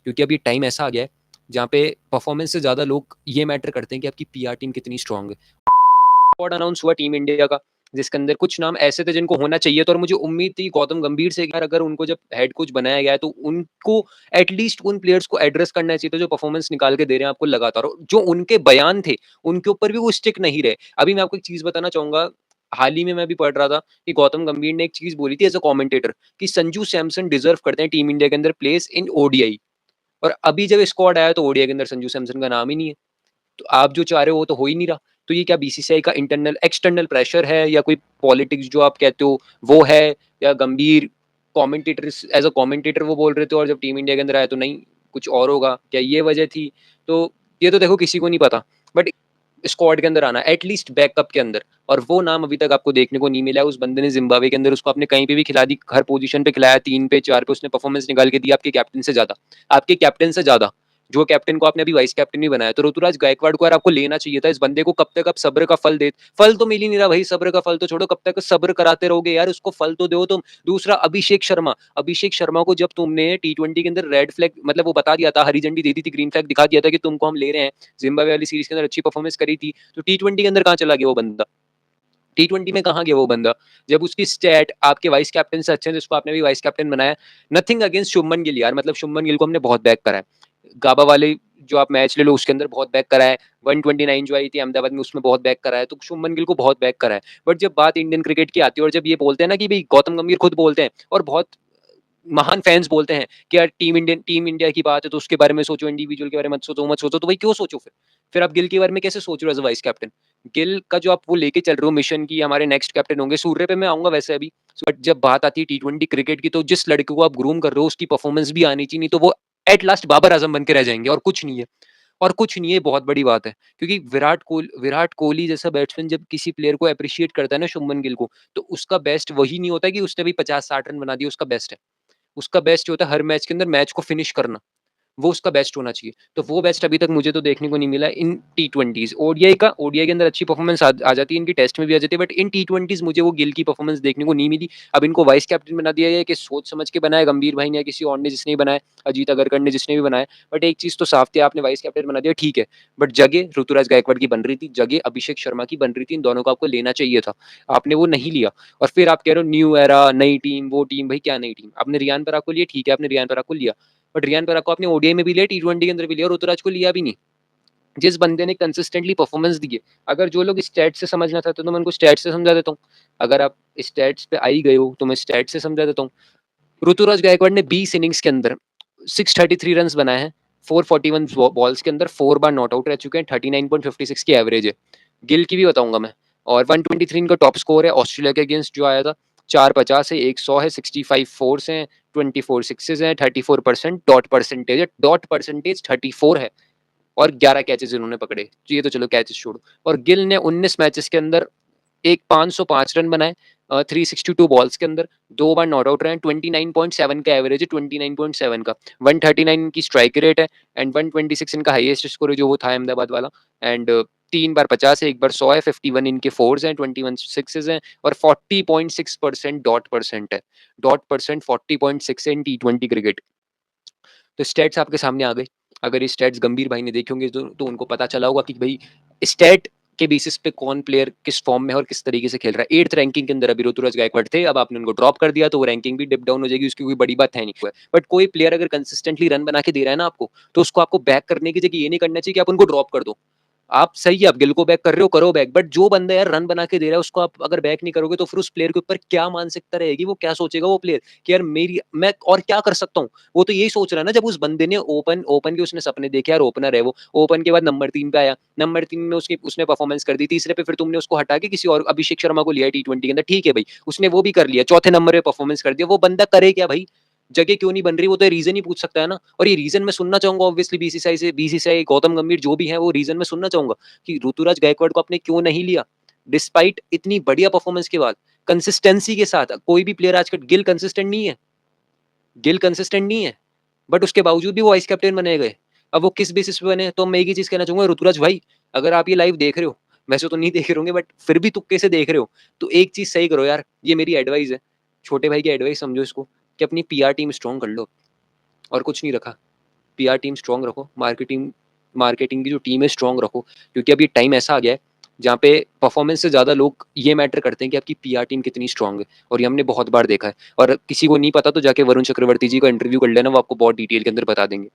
क्योंकि अब ये टाइम ऐसा आ गया है जहाँ पे परफॉर्मेंस से ज़्यादा लोग ये मैटर करते हैं कि आपकी पीआर टीम कितनी स्ट्रांग है। स्क्वाड अनाउंस हुआ टीम इंडिया का, जिसके अंदर कुछ नाम ऐसे थे जिनको होना चाहिए था और मुझे उम्मीद थी गौतम गंभीर से यार अगर उनको जब हेड कोच बनाया गया है तो उनको एटलीस्ट उन प्लेयर्स को एड्रेस करना चाहिए था जो परफॉर्मेंस निकाल के दे रहे हैं आपको लगातार, और जो उनके बयान थे उनके ऊपर भी वो स्टिक नहीं रहे। अभी मैं आपको एक चीज बताना चाहूंगा, हाल ही में मैं भी पढ़ रहा था कि गौतम गंभीर ने एक चीज बोली थी एज अ कमेंटेटर कि संजू सैमसन डिजर्व करते हैं टीम इंडिया के अंदर प्लेस इन ओडीआई, और अभी जब स्क्वाड आया तो ओडीआई के अंदर संजू सैमसन का नाम ही नहीं है। तो आप जो चाह रहे हो वो तो हो ही नहीं रहा। तो ये क्या बीसीसीआई का इंटरनल एक्सटर्नल प्रेशर है या कोई पॉलिटिक्स जो आप कहते हो वो है, या गंभीर कमेंटेटर एज अ कमेंटेटर वो बोल रहे थे और जब टीम इंडिया के अंदर आया तो नहीं कुछ और होगा, क्या ये वजह थी? तो ये तो देखो किसी को नहीं पता, बट स्क्वाड के अंदर आना एटलीस्ट बैकअप के अंदर, और वो नाम अभी तक आपको देखने को नहीं मिला है। उस बंदे ने जिम्बाब्वे के अंदर उसको अपने कहीं पे भी खिला दी, हर पोजीशन पे खिलाया, 3 पे 4 पे उसने परफॉर्मेंस निकाल के दी आपके कैप्टन से ज्यादा, आपके कैप्टन से ज्यादा, जो कैप्टन को आपने अभी वाइस कैप्टन भी बनाया। तो ऋतुराज गायकवाड़ को यार आपको लेना चाहिए था इस बंदे को। कब तक आप सब्र का फल दे, फल तो मिल ही नहीं रहा भाई, सब्र का फल तो छोड़ो, कब तक सब्र कराते रहोगे यार, उसको फल तो दो तुम। दूसरा अभिषेक शर्मा को जब तुमने टी20 के अंदर रेड फ्लैग मतलब वो बता दिया था, हरी झंडी दे दी थी, ग्रीन फ्लैग दिखा दिया था कि तुमको हम ले रहे हैं, जिम्बाब्वे वाली सीरीज के अंदर अच्छी परफॉर्मेंस करी थी, तो टी20 के अंदर कहाँ चला गया वो बंदा? टी20 में कहाँ गया वो बंदा जब उसकी स्टैट आपके वाइस कैप्टन से अच्छे हैं, जिसको आपने भी वाइस कैप्टन बनाया? नथिंग अगेंस्ट शुभमन गिल यार, मतलब शुभमन गिल को हमने बहुत बैक करा है, गाबा वाले जो आप मैच ले लो उसके अंदर बहुत बैक करा है, 129 जो आई थी अहमदाबाद में उसमें बहुत बैक करा है, तो शुभमन गिल को बहुत बैक करा है। बट जब बात इंडियन क्रिकेट की आती है और जब ये बोलते हैं ना कि भाई गौतम गंभीर खुद बोलते हैं और बहुत महान फैंस बोलते हैं कि यार टीम इंडिया की बात है तो उसके बारे में सोचो, इंडिविजुअल के बारे में मत सोचो, तो भाई क्यों सोचो फिर आप गिल के बारे में कैसे सोच रहे हो एज वाइस कैप्टन? गिल का जो आप वो लेके चल रहे हो मिशन की हमारे नेक्स्ट कैप्टन होंगे, सूर्य पे मैं आऊंगा वैसे अभी, बट जब बात आती है टी20 क्रिकेट की तो जिस लड़के को आप ग्रूम कर रहे हो उसकी परफॉर्मेंस भी आनी चाहिए, नहीं तो वो एट लास्ट बाबर आजम बन के रह जाएंगे और कुछ नहीं है। और कुछ नहीं है, बहुत बड़ी बात है, क्योंकि विराट कोहली जैसा बैट्समैन जब किसी प्लेयर को अप्रिशिएट करता है ना, शुभमन गिल को, तो उसका बेस्ट वही नहीं होता कि उसने भी 50-60 रन बना दिए, उसका बेस्ट है, उसका बेस्ट होता है हर मैच के अंदर मैच को फिनिश करना, वो उसका बेस्ट होना चाहिए। तो वो बेस्ट अभी तक मुझे तो देखने को नहीं मिला इन टी20। ओडीआई के अंदर अच्छी परफॉर्मेंस आ जाती है, इनकी टेस्ट में भी आ जाती है, बट इन टी20 मुझे वो गिल की परफॉर्मेंस देखने को नहीं मिली। अब इनको वाइस कैप्टन बना दिया गया कि सोच समझ के बनाया गंभीर भाई ने या किसी और ने, जिसने भी बनाया, अजीत अगरकर ने, जिसने भी बनाया, बट एक चीज तो साफ थी, आपने वाइस कैप्टन बना दिया ठीक है, बट जगह ऋतुराज गायकवाड़ की बन रही थी, जगह अभिषेक शर्मा की बन रही थी, इन दोनों को आपको लेना चाहिए था, आपने वो नहीं लिया। और फिर आप कह रहे हो न्यू एरा, नई टीम, वो टीम, भाई क्या नई टीम? आपने रियान पराग को लिया ठीक है, आपने रियान पराग को लिया, बट रियान पराग को आपने ओडीआई में भी लिया, टी20 के अंदर भी लिया, और ऋतुराज को लिया भी नहीं, जिस बंदे ने कंसिस्टेंटली परफॉर्मेंस दी है। अगर जो लोग स्टैट से समझना चाहते हो तो मैं उनको स्टैट से समझा देता हूँ, अगर आप स्टैट्स पे आई गए हो तो मैं स्टैट से समझा देता हूँ। ऋतुराज गायकवाड़ ने 20 इनिंग्स के अंदर 633 रन बनाए हैं, 441 बॉल्स के अंदर 4 बार नॉट आउट रह चुके हैं, 39.56 की एवरेज है। गिल की भी बताऊंगा मैं, और 123 इनका टॉप स्कोर है ऑस्ट्रेलिया के अगेंस्ट जो आया था, 450 है, 100 है, 65 फोर्स हैं, 24 सिक्सेज हैं, 34% डॉट परसेंटेज है, डॉट परसेंटेज 34 है, और 11 कैचेस इन्होंने पकड़े, तो ये तो चलो कैचेस छोड़ो। और गिल ने 19 मैचेस के अंदर एक 505 रन बनाए, 362 बॉल्स के अंदर, 2 बार नॉट आउट रहे, 29.7 का एवरेज है, 29.7 का, 139 की स्ट्राइक रेट है, एंड 126 इनका हाईएस्ट स्कोर है जो वो था अहमदाबाद वाला, एंड 3 बार 50 है, 1 बार 100 है, 51 इनके फोर्स हैं, 21 सिक्सेज हैं, और 40.6% डॉट परसेंट है, डॉट परसेंट 40.6 इन टी20 क्रिकेट। तो स्टेट्स आपके सामने आ गए, अगर ये स्टेट्स गंभीर भाई ने देखे होंगे तो उनको पता चला होगा कि भाई स्टेट के बेसिस पे कौन प्लेयर किस फॉर्म में है और किस तरीके से खेल रहा है। 8th रैंकिंग के अंदर अभी ऋतुराज गायकवाड़ थे, अब आपने उनको ड्रॉप कर दिया तो वो रैंकिंग भी डिप डाउन हो जाएगी, उसकी कोई बड़ी बात है नहीं। बट कोई प्लेयर अगर कंसिस्टेंटली रन बना के दे रहा है ना आपको, तो उसको आपको बैक करने की जगह ये नहीं करना चाहिए कि आप उनको ड्रॉप कर दो। आप सही है, आप गिल को बैक कर रहे हो, करो बैक, बट जो बंदा यार रन बना के दे रहा है उसको आप अगर बैक नहीं करोगे तो फिर उस प्लेयर के ऊपर क्या मानसिकता रहेगी, वो क्या सोचेगा वो प्लेयर कि यार मेरी मैं और क्या कर सकता हूँ। वो तो यही सोच रहा है ना, जब उस बंदे ने ओपन ओपन के उसने सपने देखे, यार ओपनर है वो, ओपन के बाद नंबर 3 पे आया, नंबर 3 में उसने परफॉर्मेंस कर दी, तीसरे पे फिर तुमने उसको हटा के किसी और अभिषेक शर्मा को लिया टी20 के अंदर, ठीक है भाई, उसने वो भी कर लिया, चौथे नंबर पे परफॉर्मेंस कर दिया, वो बंदा करे क्या भाई? जगह क्यों नहीं बन रही, वो तो रीजन ही पूछ सकता है ना, और ये रीजन मैं सुनना चाहूंगा ऑब्वियसली बीसीसीआई गौतम गंभीर जो भी है वो रीजन मैं सुनना चाहूंगा कि ऋतुराज गायकवाड़ को आपने क्यों नहीं लिया डिस्पाइट इतनी बढ़िया परफॉर्मेंस के बाद, कंसिस्टेंसी के साथ। कोई भी प्लेयर आजकल, गिल कंसिस्टेंट नहीं है, गिल कंसिस्टेंट नहीं है, बट उसके बावजूद भी वो वाइस कैप्टन बने गए। अब वो किस बेसिस पे बने? तो मैं एक ही चीज कहना चाहूंगा, ऋतुराज भाई अगर आप ये लाइव देख रहे हो, वैसे तो नहीं देख रहे होंगे बट फिर भी तुक्के से देख रहे हो, तो एक चीज सही करो यार, ये मेरी एडवाइस है, छोटे भाई की एडवाइस समझो इसको, कि अपनी पीआर टीम स्ट्रॉन्ग कर लो, और कुछ नहीं रखा। पीआर टीम स्ट्रॉन्ग रखो, मार्केटिंग मार्केटिंग की जो टीम है स्ट्रॉन्ग रखो, क्योंकि अभी टाइम ऐसा आ गया है जहाँ पे परफॉर्मेंस से ज़्यादा लोग ये मैटर करते हैं कि आपकी पीआर टीम कितनी स्ट्रॉन्ग है, और ये हमने बहुत बार देखा है। और किसी को नहीं पता तो जाके वरुण चक्रवर्ती जी का इंटरव्यू कर लेना, वो आपको बहुत डिटेल के अंदर बता देंगे।